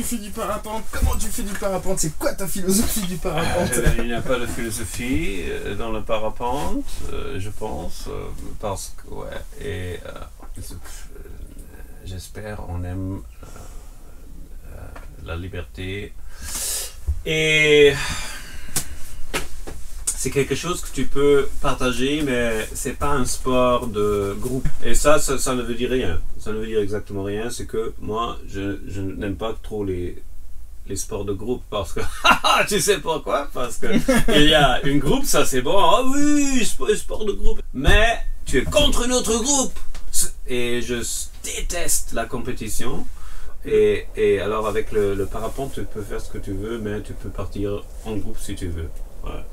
fais du parapente? Comment tu fais du parapente? C'est quoi ta philosophie du parapente? Il n'y a pas de philosophie dans le parapente, je pense, parce que, ouais, et j'espère on aime la liberté. Et c'est quelque chose que tu peux partager, mais c'est pas un sport de groupe. Et ça ne veut dire rien. Ça ne veut dire exactement rien. C'est que moi, je n'aime pas trop les sports de groupe parce que tu sais pourquoi? Parce que il y a une groupe, ça c'est bon. Ah oui, sport de groupe. Mais tu es contre notre groupe. Et je déteste la compétition. Et alors avec le parapente, tu peux faire ce que tu veux, mais tu peux partir en groupe si tu veux. Ouais.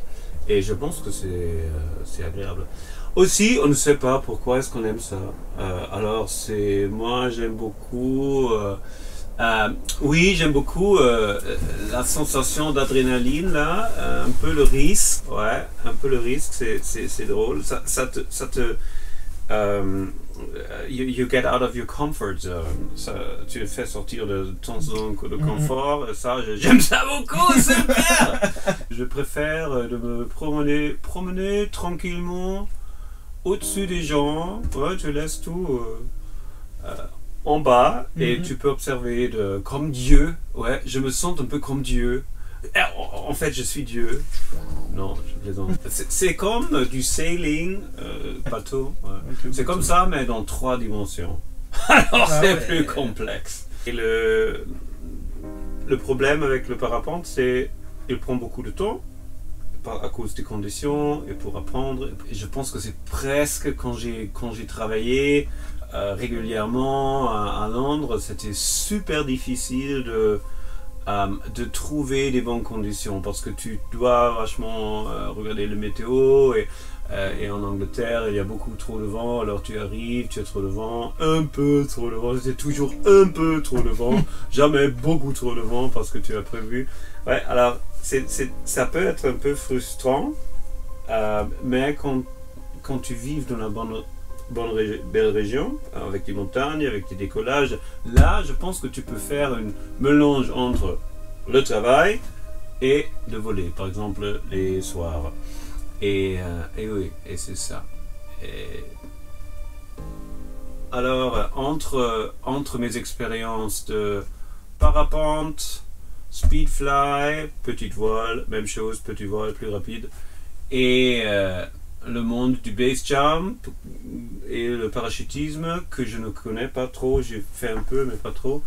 Et je pense que c'est agréable. Aussi, on ne sait pas pourquoi est-ce qu'on aime ça. Alors moi j'aime beaucoup. Oui, j'aime beaucoup la sensation d'adrénaline là, un peu le risque. Ouais, un peu le risque, c'est drôle. Ça te you get out of your comfort zone. Tu le fais sortir de ton zone de confort. Ça, j'aime ça beaucoup, c'est super. Je préfère de me promener tranquillement au-dessus des gens. Ouais, tu laisses tout en bas et tu peux observer comme Dieu. Ouais, je me sens un peu comme Dieu. En fait, je suis Dieu. Non, je plaisante. C'est comme du sailing, bateau. Ouais. C'est comme ça, mais dans 3 dimensions. Alors c'est plus complexe. Et le problème avec le parapente, c'est qu'il prend beaucoup de temps à cause des conditions et pour apprendre. Et je pense que c'est presque quand j'ai travaillé régulièrement à Londres, c'était super difficile de trouver des bonnes conditions parce que tu dois vachement regarder le météo et en Angleterre il y a beaucoup trop de vent, alors tu arrives, tu as trop de vent, un peu trop de vent, c'est toujours un peu trop de vent, jamais beaucoup trop de vent parce que tu as prévu. Ouais, alors ça peut être un peu frustrant, mais quand tu vis dans la belle région, avec des montagnes, avec des décollages, là je pense que tu peux faire un mélange entre le travail et le voler, par exemple les soirs. Et oui, et c'est ça. Alors entre mes expériences de parapente, speedfly, petite voile, même chose, petite voile plus rapide, et le monde du base jump et le parachutisme que je ne connais pas trop, j'ai fait un peu mais pas trop.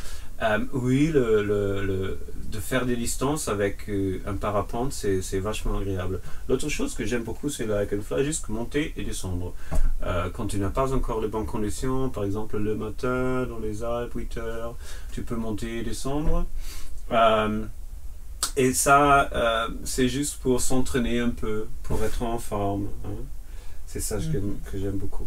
Oui, de faire des distances avec un parapente, c'est vachement agréable. L'autre chose que j'aime beaucoup, c'est la I can fly, juste monter et descendre. Quand tu n'as pas encore les bonnes conditions, par exemple le matin dans les Alpes, 8 heures, tu peux monter et descendre. Et ça, c'est juste pour s'entraîner un peu, pour être en forme. Hein. C'est ça que j'aime beaucoup.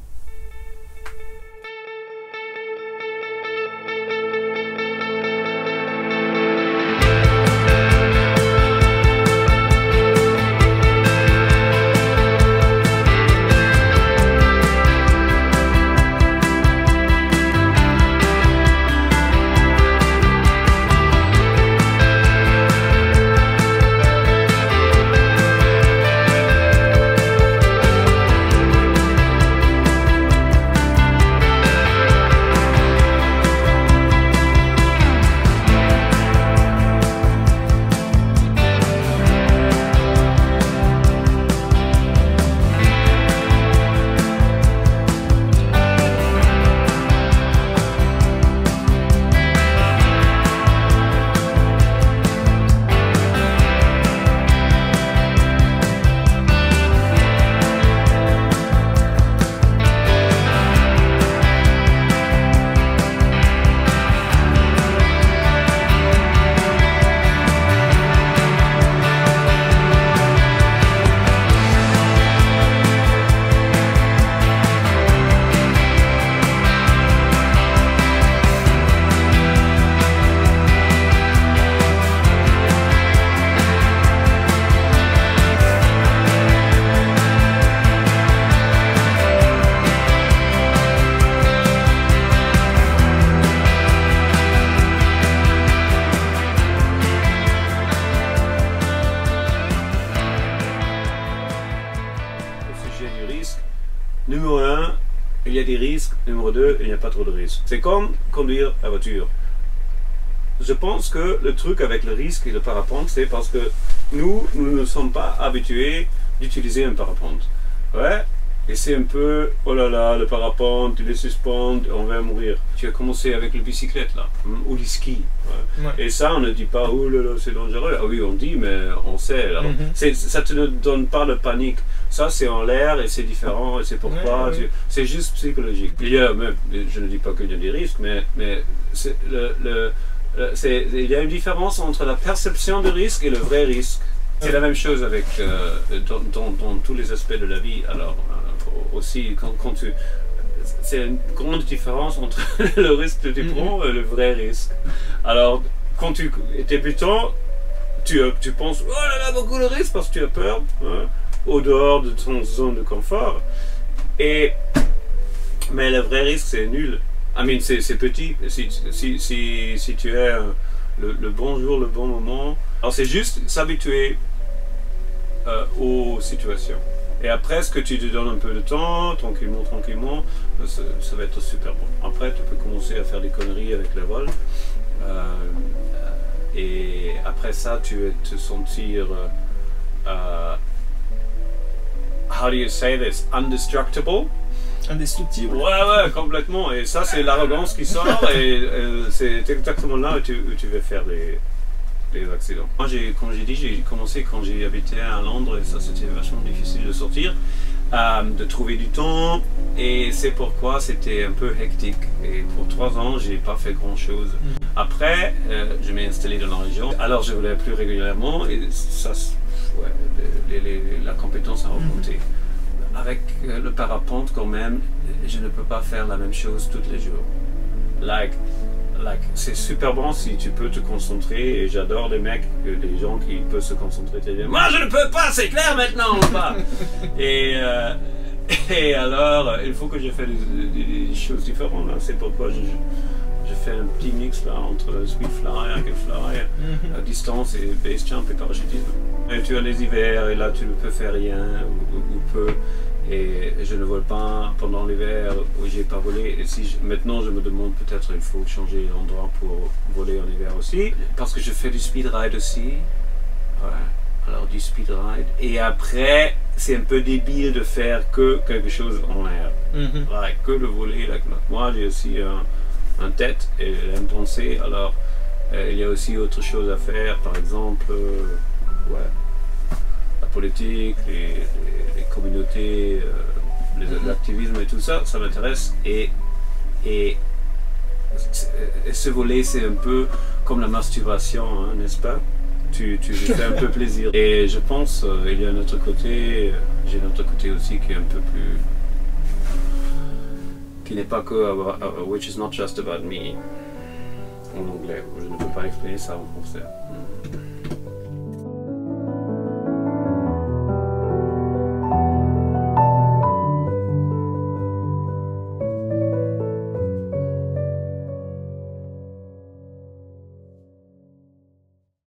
y a des risques. Numéro 2, il n'y a pas trop de risques. C'est comme conduire la voiture. Je pense que le truc avec le risque et le parapente, c'est parce que nous ne sommes pas habitués d'utiliser un parapente. Ouais. Et c'est un peu, oh là là, le parapente, tu les suspends, on va mourir. Tu as commencé avec le bicyclette là, ou les skis. Ouais. Ouais. Et ça, on ne dit pas, oh là là, c'est dangereux. Ah oui, on dit, mais on sait. Alors, ça te donne pas de panique. Ça, c'est en l'air et c'est différent. Et c'est pourquoi. C'est juste psychologique. Il y a, même, je ne dis pas qu'il y a des risques, mais il y a une différence entre la perception de risque et le vrai risque. C'est la même chose avec dans tous les aspects de la vie. Alors aussi quand tu, c'est une grande différence entre le risque que tu prends et le vrai risque. Alors quand tu es débutant, tu penses oh là là beaucoup de risques parce que tu as peur, hein, au dehors de ton zone de confort. Mais le vrai risque c'est nul. I mean, c'est petit. Si tu es le bon jour, le bon moment. Alors c'est juste s'habituer aux situations. Et après, ce que tu te donnes un peu de temps, tranquillement, ça va être super bon. Après, tu peux commencer à faire des conneries avec le vol. Et après ça, tu vas te sentir, how do you say this, indestructible? Indestructible. Ouais, complètement. Et ça, c'est l'arrogance qui sort. Et c'est exactement là où tu vas faire les accidents. Moi, comme j'ai dit, j'ai commencé quand j'ai habité à Londres et ça, c'était vachement difficile de sortir, de trouver du temps. Et c'est pourquoi c'était un peu hectique. Et pour 3 ans, j'ai pas fait grand-chose. Après, je m'ai installé dans la région. Alors, je volais plus régulièrement et ça, ouais, la compétence a remonté. Avec le parapente quand même, je ne peux pas faire la même chose tous les jours. C'est super bon si tu peux te concentrer et j'adore les mecs, les gens qui peuvent se concentrer très bien. Moi je ne peux pas, c'est clair maintenant pas. et alors il faut que je fasse des choses différentes. C'est pourquoi je fais un petit mix là entre Speedfly, Hackfly, à distance et base jump et parachutisme. Et tu as les hivers et là tu ne peux faire rien ou peu. Et je ne vole pas pendant l'hiver où j'ai pas volé. Et maintenant je me demande peut-être il faut changer d'endroit pour voler en hiver aussi. Parce que je fais du speed ride aussi. Ouais. Alors du speed ride. Et après c'est un peu débile de faire que quelque chose en l'air. Que le voler. Moi j'ai aussi un tête et j'aime penser. Alors il y a aussi autre chose à faire. Par exemple, la politique, les communautés, l'activisme et tout ça, ça m'intéresse. Et ce volet, c'est un peu comme la masturbation, hein, n'est-ce pas? Tu fais un peu plaisir. Et je pense, il y a un autre côté, j'ai un autre côté aussi qui est un peu plus... qui n'est pas que which is not just about me, en anglais. Je ne peux pas expliquer ça en français.